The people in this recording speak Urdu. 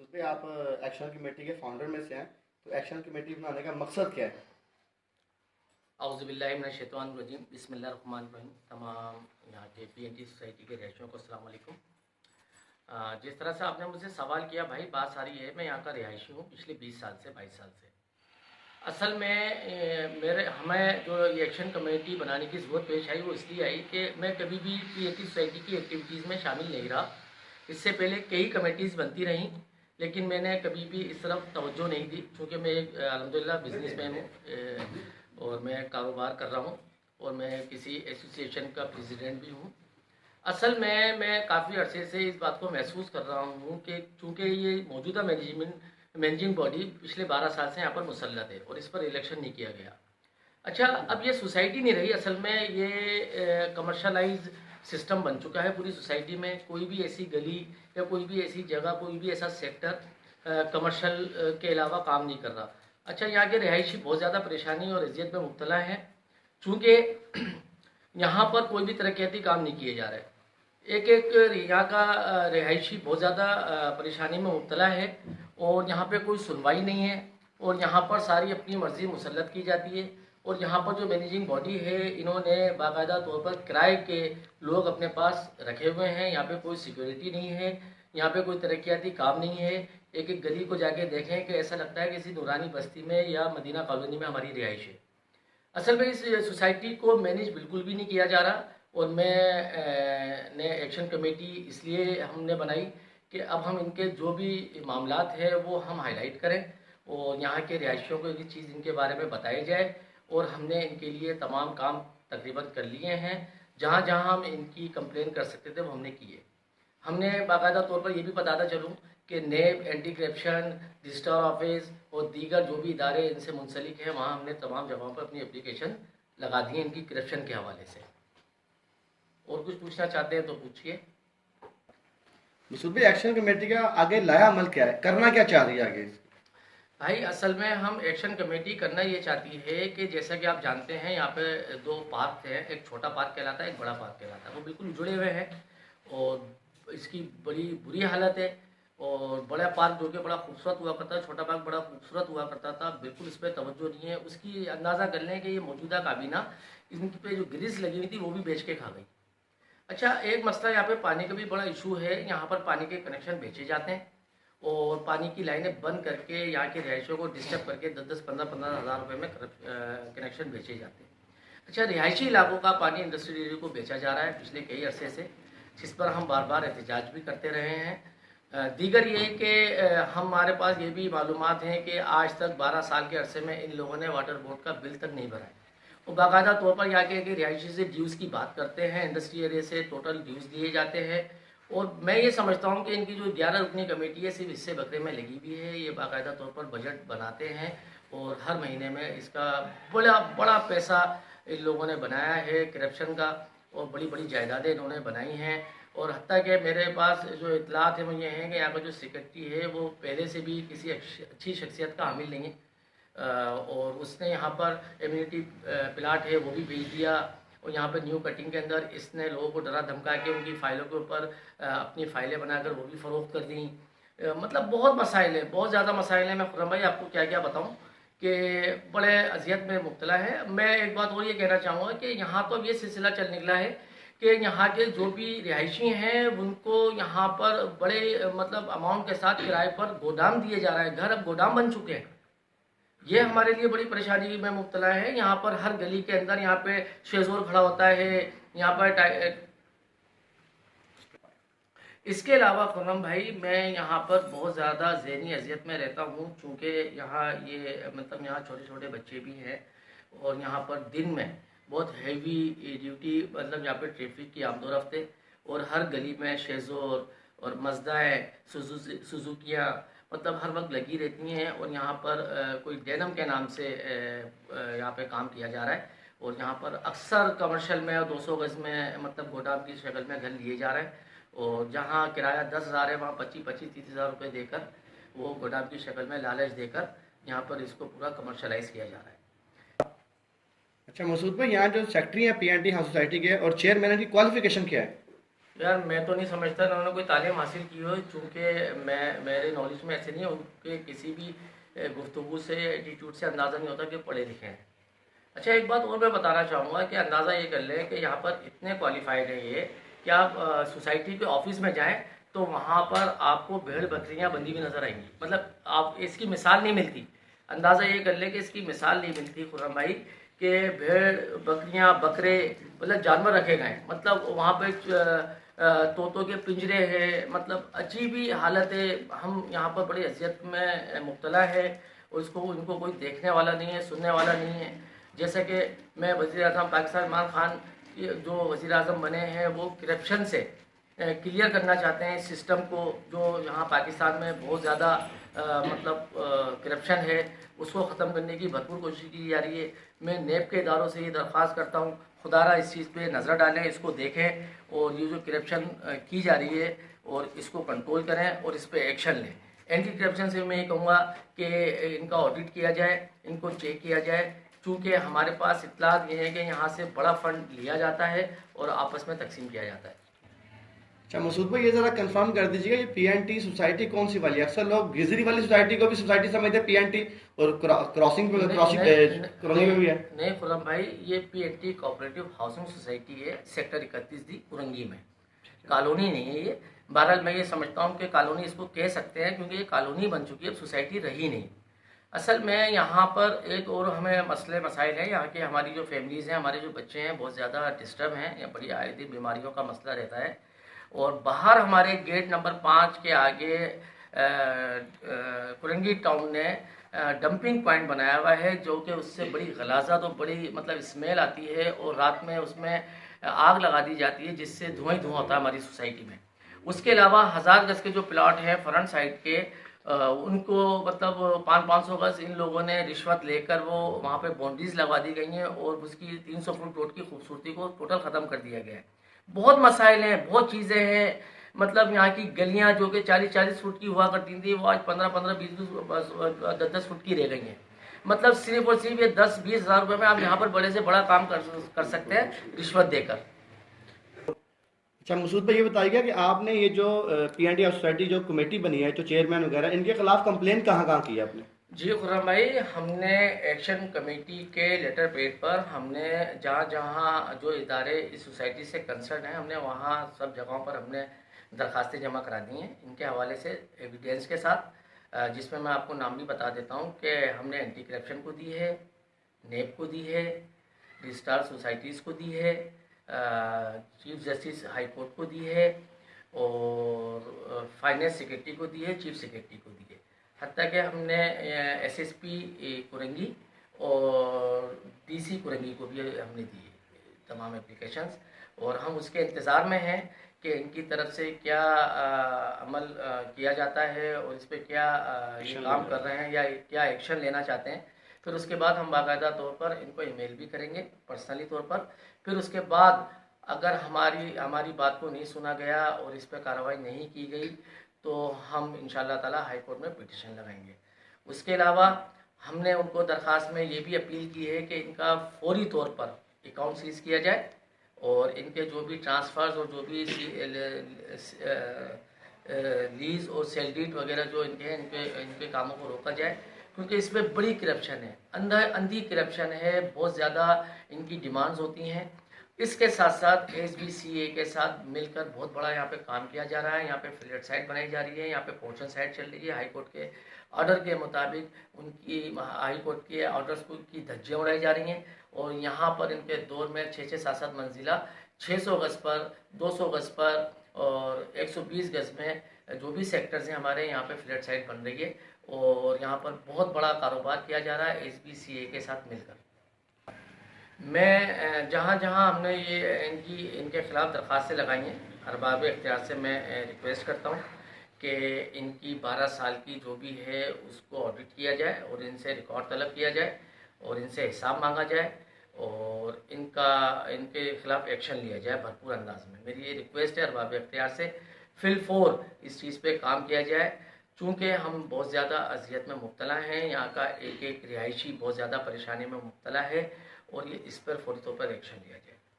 مسعود بھائی، آپ ایکشن کمیٹی کے فاؤنڈر میں سے ہیں، تو ایکشن کمیٹی بنانے کا مقصد کیا ہے؟ اعوذ باللہ من الشیطان الرجیم، بسم اللہ الرحمن الرحیم۔ تمام یہاں کے پی این ٹی سوسائٹی کے رہائشیوں کو السلام علیکم۔ جس طرح سے آپ نے مجھ سے سوال کیا بھائی، بات ساری ہے، میں یہاں کا رہائشی ہوں پچھلے 20 سال سے 22 سال سے۔ اصل میں ہمیں جو یہ ایکشن کمیٹی بنانے کی ضرورت پیش آئی وہ اس لیے آئی کہ میں کبھی بھی پی این ٹی سوسائٹی کی ایکٹیویٹیز میں شامل نہیں رہا۔ اس سے پہلے کئی کمیٹیز بنتی رہیں، لیکن میں نے کبھی بھی اس طرف توجہ نہیں دی، چونکہ میں ایک الحمدللہ بزنس مین ہوں اور میں کاروبار کر رہا ہوں اور میں کسی ایسوسیشن کا پریزیڈنٹ بھی ہوں۔ اصل میں کافی عرصے سے اس بات کو محسوس کر رہا ہوں کہ چونکہ یہ موجودہ مینیجنگ باڈی پچھلے 12 سال سے یہاں پر مسلط ہے اور اس پر الیکشن نہیں کیا گیا۔ اچھا، اب یہ سوسائٹی نہیں رہی، اصل میں یہ کمرشلائز سسٹم بن چکا ہے پوری سوسائٹی میں۔ کوئی بھی ایسی گلی یا کوئی بھی ایسی جگہ، کوئی بھی ایسا سیکٹر کمرشل کے علاوہ کام نہیں کر رہا۔ اچھا، یہاں کے رہائشی بہت زیادہ پریشانی اور اذیت میں مبتلا ہیں، چونکہ یہاں پر کوئی بھی ترقیاتی کام نہیں کیے جا رہے۔ ایک یہاں کا رہائشی بہت زیادہ پریشانی میں مبتلا ہے اور یہاں پہ کوئی سنوائی نہیں ہے اور یہاں پر ساری اپنی مرضی مسلط کی جاتی ہے۔ اور یہاں پر جو مینیجنگ باڈی ہے، انہوں نے باقاعدہ طور پر کرائے کے لوگ اپنے پاس رکھے ہوئے ہیں۔ یہاں پہ کوئی سیکیورٹی نہیں ہے، یہاں پہ کوئی ترقیاتی کام نہیں ہے۔ ایک گلی کو جا کے دیکھیں کہ ایسا لگتا ہے کہ کسی نورانی بستی میں یا مدینہ کالونی میں ہماری رہائش ہے۔ اصل میں اس سوسائٹی کو مینیج بالکل بھی نہیں کیا جا رہا، اور میں نے ایکشن کمیٹی اس لیے ہم نے بنائی کہ اب ہم ان کے جو بھی معاملات ہیں وہ ہم ہائی لائٹ کریں اور یہاں کے رہائشیوں کو یہ چیز ان کے بارے میں بتائی جائے، اور ہم نے ان کے لیے تمام کام تقریباً کر لیے ہیں۔ جہاں جہاں ہم ان کی کمپلین کر سکتے تھے وہ ہم نے کیے۔ ہم نے باقاعدہ طور پر یہ بھی بتاتا چلوں کہ NAB, anti corruption, register office اور دیگر جو بھی ادارے ان سے منسلک ہیں، وہاں ہم نے تمام جگہوں پر اپنی اپلیکیشن لگا دی ہیں ان کی کرپشن کے حوالے سے۔ اور کچھ پوچھنا چاہتے ہیں تو پوچھیے۔ مسعود بھائی، ایکشن کمیٹی کا آگے لایا عمل کیا ہے؟ کرنا کیا چاہ رہی ہے آگے؟ بھائی، اصل میں ہم ایکشن کمیٹی کرنا یہ چاہتی ہے کہ جیسا کہ آپ جانتے ہیں یہاں پہ 2 پارک ہیں، ایک چھوٹا پارک کہلاتا ہے، ایک بڑا پارک کہلاتا ہے۔ وہ بالکل جڑے ہوئے ہیں اور اس کی بڑی بری حالت ہے۔ اور بڑا پارک جو کہ بڑا خوبصورت ہوا کرتا ہے، چھوٹا پارک بڑا خوبصورت ہوا کرتا تھا، بالکل اس پہ توجہ نہیں ہے۔ اس کی اندازہ کر لیں کہ یہ موجودہ کابینہ ان پہ جو گریز لگی ہوئی تھی وہ بھی بیچ کے کھا گئی۔ اچھا، ایک مسئلہ یہاں پہ پانی کا بھی بڑا ایشو ہے۔ یہاں پر پانی کے کنیکشن بیچے جاتے ہیں اور پانی کی لائنیں بند کر کے یہاں کے رہائشیوں کو ڈسٹرب کر کے 10-10 15-15 ہزار روپے میں کنیکشن بیچے جاتے ہیں۔ اچھا، رہائشی علاقوں کا پانی انڈسٹریل ایریا کو بیچا جا رہا ہے پچھلے کئی عرصے سے، جس پر ہم بار بار احتجاج بھی کرتے رہے ہیں۔ دیگر یہ کہ ہمارے پاس یہ بھی معلومات ہیں کہ آج تک 12 سال کے عرصے میں ان لوگوں نے واٹر بورڈ کا بل تک نہیں بھرا ہے۔ وہ باقاعدہ طور پر یہاں کے رہائشی سے ڈیوز کی بات کرتے ہیں، انڈسٹری ایریا سے ٹوٹل ڈیوز دیے جاتے ہیں۔ اور میں یہ سمجھتا ہوں کہ ان کی جو 11 رکنی کمیٹی ہے صرف اس سے بکرے میں لگی ہوئی ہے۔ یہ باقاعدہ طور پر بجٹ بناتے ہیں اور ہر مہینے میں اس کا بڑا پیسہ ان لوگوں نے بنایا ہے کرپشن کا، اور بڑی بڑی جائیدادیں انہوں نے بنائی ہیں۔ اور حتیٰ کہ میرے پاس جو اطلاعات ہیں وہ یہ ہیں کہ یہاں کا جو سیکرٹری ہے وہ پہلے سے بھی کسی اچھی شخصیت کا حامل نہیں ہے، اور اس نے یہاں پر ایمیونٹی پلاٹ ہے وہ بھی بھیج دیا، اور یہاں پہ نیو کٹنگ کے اندر اس نے لوگوں کو ڈرا دھمکا کے ان کی فائلوں کے اوپر اپنی فائلیں بنا کر وہ بھی فروخت کر دیں۔ مطلب بہت مسائل ہیں، بہت زیادہ مسائل ہیں۔ میں خرم بھائی آپ کو کیا کیا بتاؤں کہ بڑے اذیت میں مبتلا ہے۔ میں ایک بات اور یہ کہنا چاہوں گا کہ یہاں تو اب یہ سلسلہ چل نکلا ہے کہ یہاں کے جو بھی رہائشی ہیں ان کو یہاں پر بڑے مطلب اماؤنٹ کے ساتھ کرائے پر گودام دیے جا رہا ہے۔ گھر اب گودام بن چکے ہیں۔ یہ ہمارے لیے بڑی پریشانی میں مبتلا ہے۔ یہاں پر ہر گلی کے اندر یہاں پہ شیزور کھڑا ہوتا ہے، یہاں پر اس کے علاوہ خرم بھائی میں یہاں پر بہت زیادہ ذہنی اذیت میں رہتا ہوں، چونکہ یہاں یہ مطلب یہاں چھوٹے چھوٹے بچے بھی ہیں، اور یہاں پر دن میں بہت ہیوی ڈیوٹی، مطلب یہاں پہ ٹریفک کی آمد و رفت ہے، اور ہر گلی میں شیزور اور مزدائے سوزوکیاں مطلب ہر وقت لگی رہتی ہیں، اور یہاں پر کوئی ڈینم کے نام سے یہاں پہ کام کیا جا رہا ہے، اور یہاں پر اکثر کمرشل میں اور 200 گز میں مطلب گودام کی شکل میں گھر لیے جا رہے ہیں، اور جہاں کرایہ 10,000 ہے وہاں 25-30 ہزار روپے دے کر وہ گودام کی شکل میں لالچ دے کر یہاں پر اس کو پورا کمرشلائز کیا جا رہا ہے۔ اچھا مسعود بھائی، یہاں جو سیکٹری ہیں P N T house society کے اور چیئرمین کی کوالیفیکیشن کیا ہے؟ یار میں تو نہیں سمجھتا انہوں نے کوئی تعلیم حاصل کی ہو، چونکہ میرے نالج میں ایسے نہیں ہے، ان کے کسی بھی گفتگو سے ایٹیٹیوڈ سے اندازہ نہیں ہوتا کہ پڑھے لکھے ہیں۔ اچھا ایک بات اور میں بتانا چاہوں گا کہ اندازہ یہ کر لیں کہ یہاں پر اتنے کوالیفائڈ ہیں یہ کہ آپ سوسائٹی کے آفس میں جائیں تو وہاں پر آپ کو بھیڑ بکریاں بندھی ہوئی نظر آئیں گی، مطلب آپ اس کی مثال نہیں ملتی۔ اندازہ یہ کر لیں کہ اس کی مثال نہیں ملتی خرم بھائی کہ بھیڑ بکریاں بکرے مطلب جانور رکھے گئے ہیں، مطلب وہاں پہ طوطوں کے پنجرے ہیں، مطلب عجیب ہی حالت ہے۔ ہم یہاں پر بڑی اذیت میں مبتلا ہے اور ان کو کوئی دیکھنے والا نہیں ہے، سننے والا نہیں ہے۔ جیسا کہ میں وزیر اعظم پاکستان عمران خان جو وزیر اعظم بنے ہیں وہ کرپشن سے کلیئر کرنا چاہتے ہیں سسٹم کو، جو یہاں پاکستان میں بہت زیادہ مطلب کرپشن ہے، اس کو ختم کرنے کی بھرپور کوشش کی جا رہی ہے۔ میں نیب کے اداروں سے یہ درخواست کرتا ہوں خدا را اس چیز پہ نظر ڈالیں، اس کو دیکھیں اور یہ جو کرپشن کی جا رہی ہے اور اس کو کنٹرول کریں اور اس پہ ایکشن لیں۔ اینٹی کرپشن سے میں یہ کہوں گا کہ ان کا آڈٹ کیا جائے، ان کو چیک کیا جائے، چونکہ ہمارے پاس اطلاعات یہ ہے کہ یہاں سے بڑا فنڈ لیا جاتا ہے اور آپس میں تقسیم کیا جاتا ہے۔ اچھا مسعود بھائی، یہ ذرا کنفرم کر دیجیے گا یہ پی این ٹی سوسائٹی کون سی والی ہے؟ اکثر لوگ گزری والی سوسائٹی کو بھی سوسائٹی سمجھتے ہیں پی این ٹی، اور کراسنگ کالونی میں بھی ہے۔ نہیں خرم بھائی، یہ P N T cooperative housing society ہے، سیکٹر 31 دی کرنگی میں، کالونی نہیں ہے یہ۔ بہرحال میں یہ سمجھتا ہوں کہ کالونی اس کو کہہ سکتے ہیں کیونکہ یہ کالونی بن چکی ہے، اب سوسائٹی رہی نہیں۔ اصل میں یہاں پر ایک اور ہمیں مسائل ہیں، یہاں کی ہماری جو فیملیز ہیں، ہمارے جو بچے ہیں بہت زیادہ ڈسٹرب ہیں، یا بڑی آئے دن بیماریوں کا مسئلہ رہتا ہے۔ اور باہر ہمارے گیٹ نمبر 5 کے آگے کرنگی ٹاؤن نے ڈمپنگ پوائنٹ بنایا ہوا ہے، جو کہ اس سے بڑی غلاظت اور بڑی مطلب اسمیل آتی ہے، اور رات میں اس میں آگ لگا دی جاتی ہے جس سے دھواں ہی دھواں ہوتا ہے ہماری سوسائٹی میں۔ اس کے علاوہ 1000 گز کے جو پلاٹ ہیں فرنٹ سائڈ کے، ان کو مطلب 500 گز ان لوگوں نے رشوت لے کر وہ وہاں پہ باؤنڈریز لگوا دی گئی ہیں اور اس کی 300 فٹ روڈ کی خوبصورتی کو ٹوٹل ختم کر دیا گیا ہے۔ بہت مسائل ہیں، بہت چیزیں ہیں، مطلب یہاں کی گلیاں جو کہ 40 فٹ کی ہوا کرتی تھیں وہ آج 15 20 10 فٹ کی رہ گئی ہیں۔ مطلب صرف اور صرف یہ 10-20 ہزار روپے میں آپ یہاں پر بڑے سے بڑا کام کر سکتے ہیں رشوت دے کر۔ اچھا مسعود بھائی، یہ بتائیے گا کہ آپ نے یہ جو پی این ٹی سوسائٹی جو کمیٹی بنی ہے، جو چیئرمین وغیرہ، ان کے خلاف کمپلین کہاں کہاں کی ہے آپ نے؟ جی خرم بھائی، ہم نے ایکشن کمیٹی کے لیٹر پیڈ پر ہم نے جہاں جہاں جو ادارے اس سوسائٹی سے کنسرن ہیں، ہم نے وہاں سب جگہوں پر ہم نے درخواستیں جمع کرا دی ہیں ان کے حوالے سے ایویڈینس کے ساتھ، جس میں آپ کو نام بھی بتا دیتا ہوں کہ ہم نے اینٹی کرپشن کو دی ہے، نیب کو دی ہے، رجسٹرار سوسائٹیز کو دی ہے، چیف جسٹس ہائی کورٹ کو دی ہے، اور فائنانس سیکرٹری کو دی ہے، چیف سیکرٹری کو دی ہے، حتیٰ کہ ہم نے ایس ایس پی کرنگی اور ڈی سی کرنگی کو بھی ہم نے دی تمام اپلیکیشنز، اور ہم اس کے انتظار میں ہیں کہ ان کی طرف سے کیا عمل کیا جاتا ہے اور اس پہ کیا کام کر رہے ہیں یا کیا ایکشن لینا چاہتے ہیں۔ پھر اس کے بعد ہم باقاعدہ طور پر ان کو ای میل بھی کریں گے پرسنلی طور پر۔ پھر اس کے بعد اگر ہماری بات کو نہیں سنا گیا اور اس پہ کارروائی نہیں کی گئی تو ہم انشاءاللہ تعالی ہائی کورٹ میں پٹیشن لگائیں گے۔ اس کے علاوہ ہم نے ان کو درخواست میں یہ بھی اپیل کی ہے کہ ان کا فوری طور پر اکاؤنٹ سیز کیا جائے اور ان کے جو بھی ٹرانسفرز اور جو بھی لیز اور سیل ڈیڈ وغیرہ جو ان کے ہیں ان کے کاموں کو روکا جائے، کیونکہ اس میں بڑی کرپشن ہے، اندھی کرپشن ہے، بہت زیادہ ان کی ڈیمانڈز ہوتی ہیں۔ اس کے ساتھ ساتھ ایس بی سی اے کے ساتھ مل کر بہت بڑا یہاں پہ کام کیا جا رہا ہے، یہاں پہ فلیٹ سائٹ بنائی جا رہی ہے، یہاں پہ پورشن سائٹ چل رہی ہے، ہائی کورٹ کے آرڈر کے مطابق ان کی ہائی کورٹ کے آرڈرز کی دھجیاں اڑائی جا رہی ہیں، اور یہاں پر ان کے دور میں 6 7 منزلہ 600 گز پر 200 گز پر اور 120 گز میں جو بھی سیکٹرز ہیں ہمارے یہاں پہ فلیٹ سائٹ بن رہی ہے، اور یہاں پر بہت بڑا کاروبار کیا جا رہا ہے ایس بی سی اے کے ساتھ مل کر۔ میں جہاں جہاں ہم نے یہ ان کے خلاف درخواستیں لگائی ہیں، ارباب اختیار سے میں ریکویسٹ کرتا ہوں کہ ان کی 12 سال کی جو بھی ہے اس کو آڈٹ کیا جائے اور ان سے ریکارڈ طلب کیا جائے اور ان سے حساب مانگا جائے اور ان کے خلاف ایکشن لیا جائے بھرپور انداز میں۔ میری یہ ریکویسٹ ہے ارباب اختیار سے، فی الفور اس چیز پہ کام کیا جائے، چونکہ ہم بہت زیادہ اذیت میں مبتلا ہیں، یہاں کا ایک رہائشی بہت زیادہ پریشانی میں مبتلا ہے، اور یہ اس پر فوری طور پر ایکشن لیا جائے۔